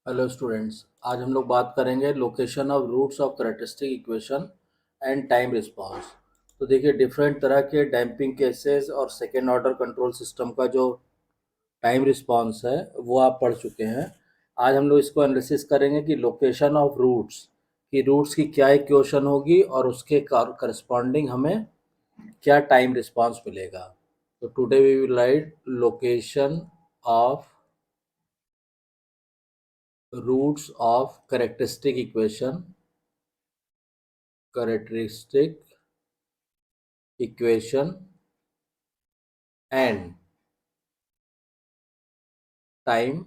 Hello students, आज हम लोग बात करेंगे location of roots of characteristic equation and time response. तो देखिए, डिफरेंट तरह के डैम्पिंग केसेस और सेकेंड ऑर्डर कंट्रोल सिस्टम का जो टाइम रिस्पांस है वो आप पढ़ चुके हैं। आज हम लोग इसको एनालिसिस करेंगे कि लोकेशन ऑफ रूट्स की क्या इक्वेशन होगी और उसके करस्पॉन्डिंग हमें क्या टाइम रिस्पांस मिलेगा। तो today we will write location of roots of characteristic equation and time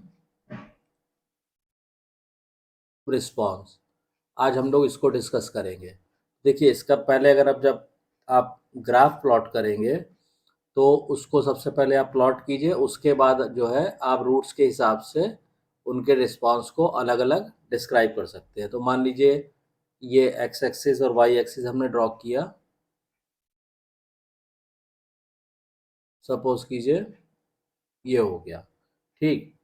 response। आज हम लोग इसको डिस्कस करेंगे। देखिए, इसका पहले अगर जब आप ग्राफ प्लॉट करेंगे तो उसको सबसे पहले आप प्लॉट कीजिए, उसके बाद जो है आप रूट्स के हिसाब से उनके रिस्पांस को अलग अलग डिस्क्राइब कर सकते हैं। तो मान लीजिए ये एक्स एक्सिस और वाई एक्सिस हमने ड्रॉ किया। सपोज कीजिए ये हो गया। ठीक,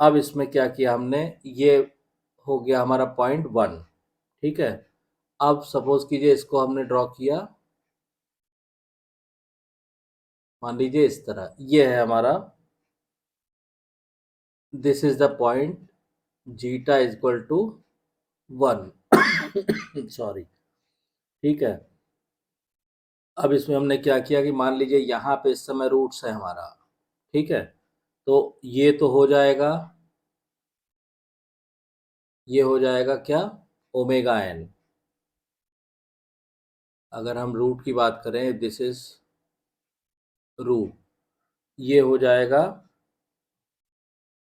अब इसमें क्या किया हमने, ये हो गया हमारा पॉइंट वन। ठीक है, अब सपोज कीजिए इसको हमने ड्रॉ किया, मान लीजिए इस तरह, ये है हमारा, this is the point zeta is equal to one. Sorry. ठीक है, अब इसमें हमने क्या किया कि मान लीजिए यहाँ पे इस समय रूट्स है हमारा। ठीक है, तो ये तो हो जाएगा, ये हो जाएगा क्या, ओमेगा एन। अगर हम रूट की बात करें, दिस इज रूट, ये हो जाएगा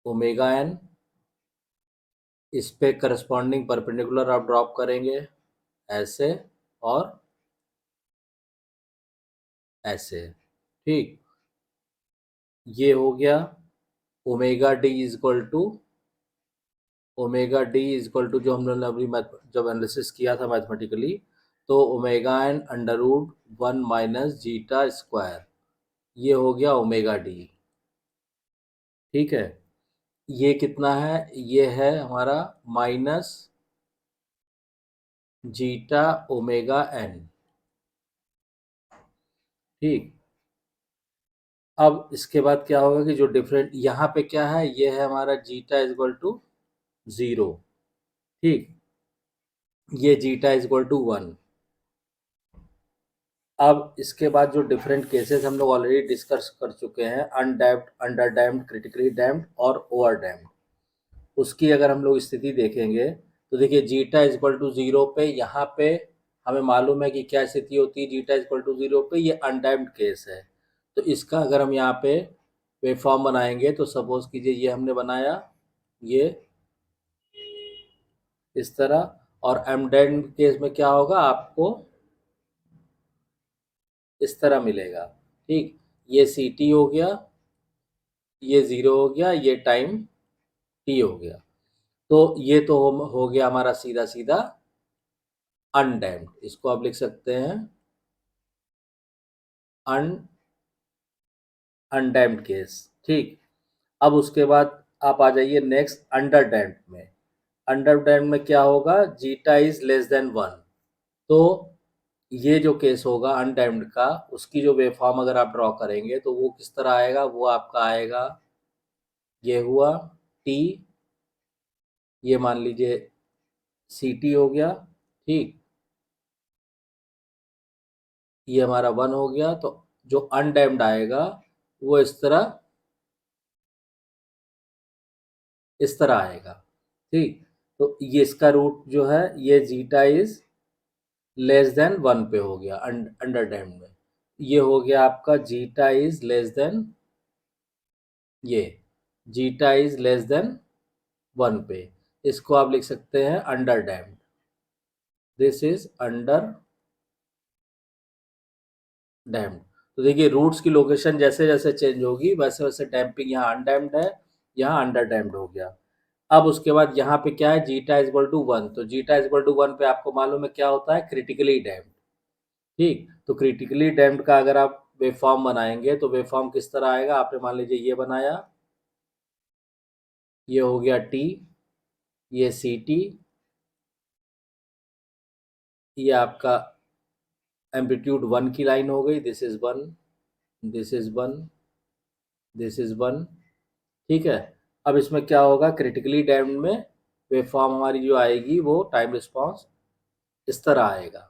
ओमेगा एन। इस पे करस्पॉन्डिंग परपेंडिकुलर आप ड्रॉप करेंगे, ऐसे और ऐसे। ठीक, ये हो गया omega D is equal to, जो हम लोगों ने अभी जब एनालिसिस किया था मैथमेटिकली, तो omega N under root one minus zeta square, ये हो गया ओमेगा डी। ठीक है, ये कितना है, ये है हमारा माइनस जीटा ओमेगा एन। ठीक, अब इसके बाद क्या होगा कि जो डिफरेंट यहाँ पे क्या है, ये है हमारा zeta is equal to zero. ठीक, ये zeta is equal to one. अब इसके बाद जो डिफरेंट केसेस हम लोग ऑलरेडी डिस्कस कर चुके हैं, undamped, under damped, critically damped और ओवर डैम्प्ड, उसकी अगर हम लोग स्थिति देखेंगे तो देखिए zeta is equal to zero पे, यहाँ पे हमें मालूम है कि क्या स्थिति होती है zeta is equal to zero पे, ये अनडैम्प्ड केस है। तो इसका अगर हम यहाँ पे वेवफॉर्म बनाएंगे तो सपोज कीजिए ये हमने बनाया, ये इस तरह, और एमडेंड केस में क्या होगा, आपको इस तरह मिलेगा। ठीक, ये सी टी हो गया, ये ज़ीरो हो गया, ये टाइम टी हो गया। तो ये तो हो गया हमारा सीधा सीधा अनडैम्प्ड। इसको आप लिख सकते हैं अन अनडैम्प्ड केस। ठीक, अब उसके बाद आप आ जाइए नेक्स्ट अंडर डैम्प्ड में। अंडर डैम्प्ड में क्या होगा, zeta is less than one. तो ये जो केस होगा अनडैम्प्ड का, उसकी जो वेवफॉर्म अगर आप ड्रॉ करेंगे तो वो किस तरह आएगा, वो आपका आएगा, ये हुआ टी, ये मान लीजिए सी टी हो गया। ठीक, ये हमारा वन हो गया। तो जो अनडैम्प्ड आएगा वो इस तरह आएगा। ठीक, तो ये इसका रूट जो है, ये zeta is less than one पे हो गया अंडर डैम्ड में। ये हो गया आपका जीटा इज लेस देन, ये zeta is less than one पे। इसको आप लिख सकते हैं under damped, this is under damped. तो देखिए, रूट्स की लोकेशन जैसे जैसे चेंज होगी वैसे वैसे डैम्पिंग, यहाँ अनडैम्ड है, यहाँ अंडर डैम्ड हो गया। अब उसके बाद यहाँ पे क्या है, zeta is equal to one. तो zeta is equal to one पे आपको मालूम है क्या होता है, क्रिटिकली डैम्ड। ठीक, तो क्रिटिकली डैम्ड का अगर आप वेवफॉर्म बनाएंगे तो वेवफॉर्म किस तरह आएगा, आपने मान लीजिए ये बनाया, ये हो गया टी, ये सी टी, ये आपका एम्पलीट्यूड 1 की लाइन हो गई, this is 1, this is 1, this is 1। ठीक है। अब इसमें क्या होगा, क्रिटिकली डैम्प्ड में वेव फॉर्म हमारी जो आएगी वो टाइम रिस्पॉन्स इस तरह आएगा।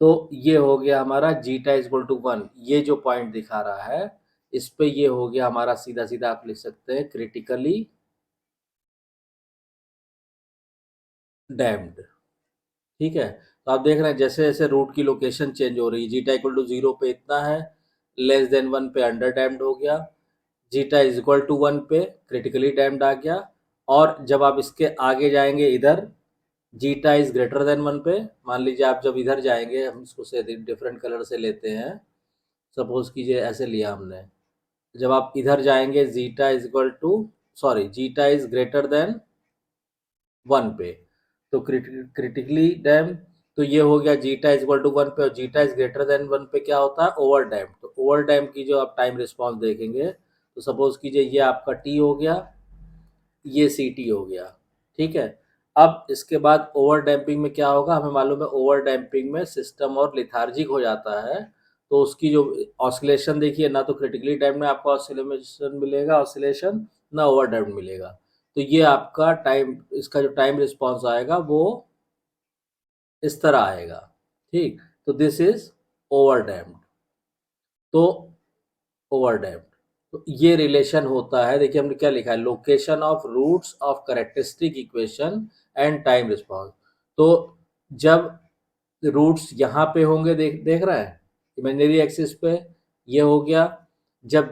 तो ये हो गया हमारा जीटा इज इक्वल टू 1, ये जो पॉइंट दिखा रहा है इस पे ये हो गया हमारा, सीधा सीधा आप लिख सकते हैं क्रिटिकली डैम्प्ड। ठीक है। तो आप देख रहे हैं जैसे जैसे रूट की लोकेशन चेंज हो रही है, जीटा इक्वल टू 0 पे इतना है, लेस देन 1 पे अंडर डैम्प्ड हो गया, जीटा इज इक्वल टू 1 पे क्रिटिकली डैम्प्ड आ गया। और जब आप इसके आगे जाएंगे इधर, जीटा इज ग्रेटर देन 1 पे, मान लीजिए आप जब इधर जाएंगे, हम इसको से डिफरेंट कलर से लेते हैं, सपोज कीजिए ऐसे लिया हमने, जब आप इधर जाएंगे zeta is equal to, sorry, zeta is greater than 1 पे, तो क्रिटिकली डैम, तो ये हो गया जीटा इज इक्वल टू 1 पे, और जीटा इज ग्रेटर देन 1 पे क्या होता है, ओवर डैम। तो ओवर डैम की जो आप टाइम रिस्पॉन्स देखेंगे, तो सपोज कीजिए ये आपका टी हो गया, ये सी टी हो गया। ठीक है। अब इसके बाद ओवर डैम्पिंग में क्या होगा, हमें मालूम है ओवर डैम्पिंग में सिस्टम और लिथार्जिक हो जाता है, तो उसकी जो ऑसिलेशन देखिए, ना तो क्रिटिकली डैम्प्ड में आपको ऑसिलेशन मिलेगा, ऑसिलेशन, ना ओवर डैम्प्ड मिलेगा। तो ये आपका टाइम, इसका जो टाइम रिस्पॉन्स आएगा वो इस तरह आएगा। ठीक। तो दिस इज ओवर डैम्प्ड। तो ओवर डैम्प्ड, तो ये रिलेशन होता है। देखिए हमने क्या लिखा है, location of roots of characteristic equation and time response. तो जब रूट्स यहाँ पे होंगे, देख देख रहे हैं इमेजिनरी एक्सिस पे, ये हो गया। जब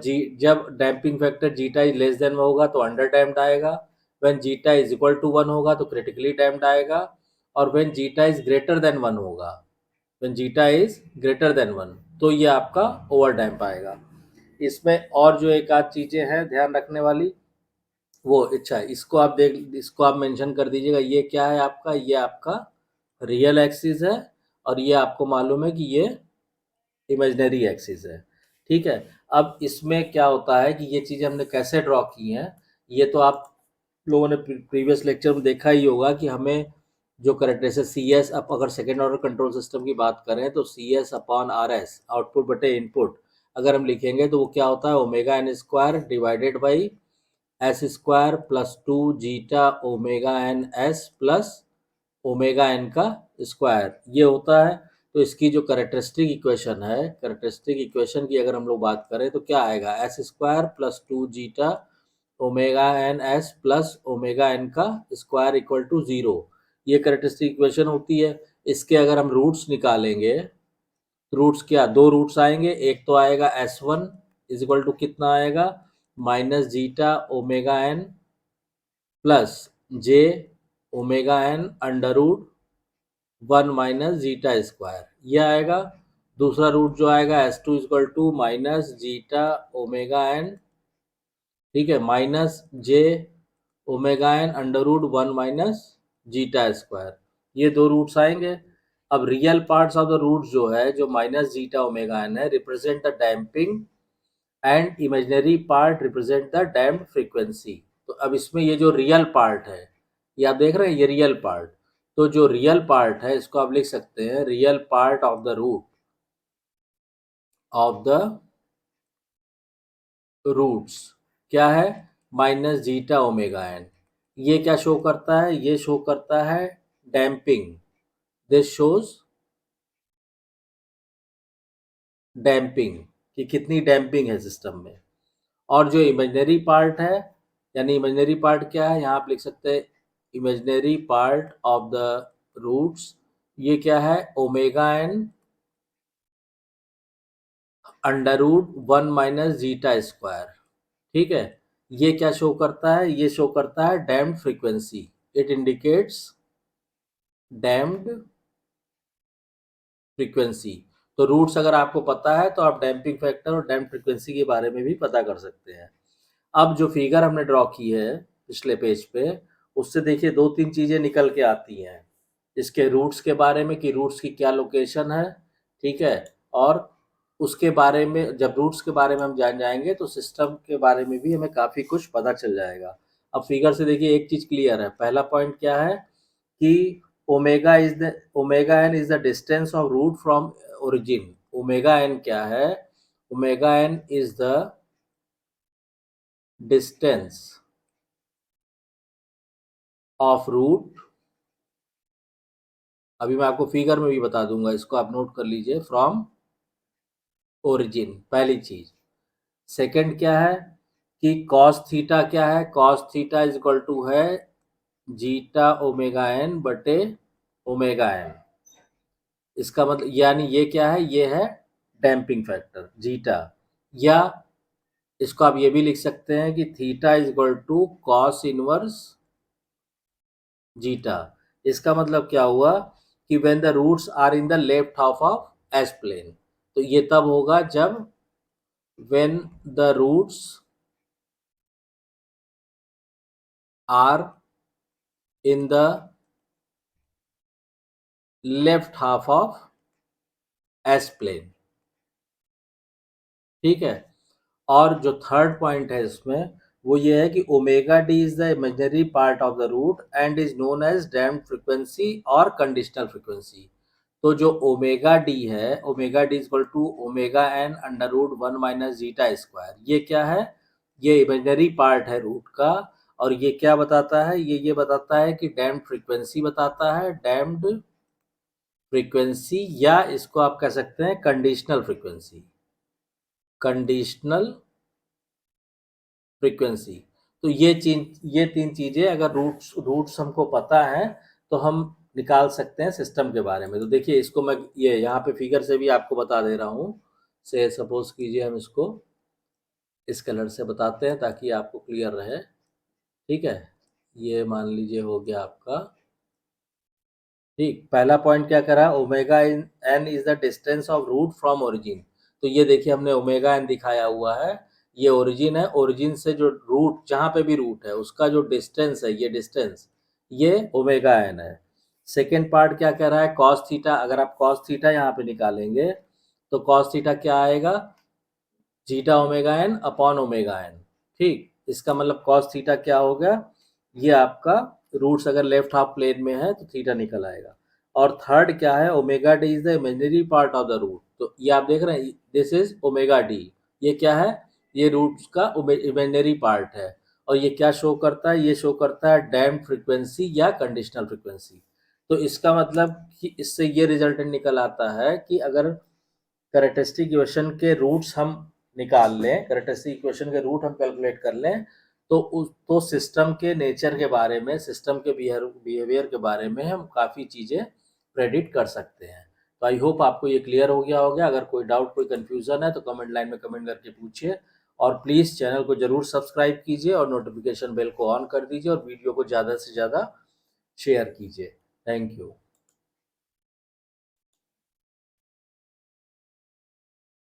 damping factor zeta is less than होगा तो अंडर डैम्प्ड आएगा, when zeta is equal to 1 होगा तो क्रिटिकली डैम्प्ड आएगा, और when zeta is greater than 1 होगा, when zeta is greater than 1, तो ये आपका ओवर डैम्प आएगा। इसमें और जो एक आध चीजें हैं ध्यान रखने वाली, वो अच्छा है, इसको आप देख, इसको आप मेंशन कर दीजिएगा, ये क्या है आपका, ये आपका रियल एक्सिस है, और ये आपको मालूम है कि ये इमेजिनरी एक्सिस है। ठीक है। अब इसमें क्या होता है कि ये चीज़ें हमने कैसे ड्रॉ की हैं, ये तो आप लोगों ने प्रीवियस लेक्चर में देखा ही होगा कि हमें जो करेक्टरिस्टिक सी एस, अब अगर सेकेंड ऑर्डर कंट्रोल सिस्टम की बात करें तो C s upon R s, output बटे इनपुट, अगर हम लिखेंगे तो वो क्या होता है, omega n square divided by s square plus 2 zeta omega n s plus omega n का स्क्वायर, ये होता है। तो इसकी जो करेक्टरिस्टिक इक्वेशन है, करेक्टरिस्टिक इक्वेशन की अगर हम लोग बात करें तो क्या आएगा, s square plus 2 zeta omega n s plus omega n का स्क्वायर इक्वल टू 0, ये करेक्टरिस्टिक इक्वेशन होती है। इसके अगर हम रूट्स निकालेंगे, रूट्स क्या, दो रूट्स आएंगे, एक तो आएगा S one is equal to कितना आएगा, minus zeta omega N plus J omega N under root 1 minus zeta square, ये आएगा। दूसरा रूट जो आएगा S two equal to minus zeta omega N, ठीक है, minus J omega N under root 1 minus zeta square, ये दो roots आएंगे। अब real parts of the root जो है, जो माइनस जीटा ओमेगा एन है, represent the damping, and imaginary part represent the damped frequency. तो अब इसमें ये जो रियल पार्ट है, ये आप देख रहे हैं, ये रियल पार्ट, तो जो रियल पार्ट है इसको आप लिख सकते हैं, real part of the root of the roots क्या है, माइनस जीटा ओमेगा एन। ये क्या शो करता है, ये शो करता है डैम्पिंग, दिस शोज डैम्पिंग, कि कितनी डैम्पिंग है सिस्टम में। और जो इमेजिनरी पार्ट है, यानी इमेजिनरी पार्ट क्या है, यहाँ आप लिख सकते हैं imaginary part of the roots, ये क्या है, omega N under root 1 minus zeta square. ठीक है। ये क्या शो करता है, ये शो करता है damped frequency, it indicates damped frequency. तो रूट्स अगर आपको पता है तो आप डैम्पिंग फैक्टर और डैम्प्ड फ्रीक्वेंसी के बारे में भी पता कर सकते हैं। अब जो फिगर हमने ड्रॉ की है पिछले पेज पे, उससे देखिए दो तीन चीजें निकल के आती हैं, इसके रूट्स के बारे में कि रूट्स की क्या लोकेशन है। ठीक है। और उसके बारे में, जब रूट्स के बारे में हम जान जाएंगे तो सिस्टम के बारे में भी हमें काफ़ी कुछ पता चल जाएगा। अब फिगर से देखिए एक चीज क्लियर है। पहला पॉइंट क्या है कि omega n is the distance of root from origin. Omega n क्या है? Omega n is the distance of root, अभी मैं आपको फिगर में भी बता दूंगा, इसको आप नोट कर लीजिए, फ्रॉम ओरिजिन, पहली चीज। सेकंड क्या है कि कॉस थीटा क्या है? Cos theta is equal to है जीटा ओमेगा एन बटे ओमेगा एन। इसका मतलब यानी ये क्या है? ये है डैम्पिंग फैक्टर जीटा, या इसको आप ये भी लिख सकते हैं कि theta is equal to cos inverse zeta. इसका मतलब क्या हुआ कि when the roots are in the left half of s plane, तो ये तब होगा जब when the roots are in the left half of s plane, ठीक है। और जो थर्ड पॉइंट है इसमें वो ये है कि omega D is the imaginary part of the root and is known as damped frequency और कंडीशनल फ्रीक्वेंसी। तो जो ओमेगा डी है, omega d equal to omega N under root one minus zeta square, ये क्या है? ये imaginary part है root का। और ये क्या बताता है? ये बताता है कि डैम्प्ड फ्रीक्वेंसी बताता है, डैम्प्ड फ्रीक्वेंसी, या इसको आप कह सकते हैं कंडीशनल फ्रीक्वेंसी, कंडीशनल फ्रीक्वेंसी। तो ये तीन चीजें अगर रूट्स हमको पता है तो हम निकाल सकते हैं सिस्टम के बारे में। तो देखिए इसको मैं ये यहाँ पे फिगर से भी आपको बता दे रहा हूँ। से सपोज कीजिए हम इसको इस कलर से बताते हैं ताकि आपको क्लियर रहे, ठीक है। ये मान लीजिए हो गया आपका, ठीक। पहला पॉइंट क्या करा? Omega n is the distance of root from origin. तो ये देखिए हमने ओमेगा एन दिखाया हुआ है, ये ओरिजिन है। ओरिजिन से जो रूट, जहां पे भी रूट है उसका जो डिस्टेंस है, ये डिस्टेंस, ये ओमेगा एन है। सेकेंड पार्ट क्या कह रहा है? Cos theta. अगर आप कॉस थीटा यहाँ पे निकालेंगे तो कॉस थीटा क्या आएगा? Zeta omega n upon omega N, ठीक। इसका मतलब कॉस थीटा क्या हो गया? ये आपका रूट्स अगर लेफ्ट हाफ प्लेन में है तो थीटा निकल आएगा। और थर्ड क्या है? Omega D is the imaginary part of the root. तो ये आप देख रहे हैं, दिस इज ओमेगा डी। ये क्या है? ये रूट्स का इमेजिनरी पार्ट है। और ये क्या शो करता है? ये शो करता है डैम्प्ड फ्रीक्वेंसी या कंडीशनल फ्रीक्वेंसी। तो इसका मतलब कि इससे ये रिजल्टेंट निकल आता है कि अगर कैरेक्टरिस्टिक इक्वेशन के रूट्स हम निकाल लें, कैरेक्टरिस्टिक इक्वेशन के रूट हम कैलकुलेट कर लें, तो सिस्टम के नेचर के बारे में, सिस्टम के बिहेवियर के बारे में हम काफ़ी चीज़ें प्रेडिक्ट कर सकते हैं। तो आई होप आपको ये क्लियर हो गया होगा। अगर कोई डाउट, कोई कन्फ्यूज़न है तो कमेंट लाइन में कमेंट करके पूछिए। और प्लीज़ चैनल को ज़रूर सब्सक्राइब कीजिए और नोटिफिकेशन बेल को ऑन कर दीजिए और वीडियो को ज़्यादा से ज़्यादा शेयर कीजिए। Thank you.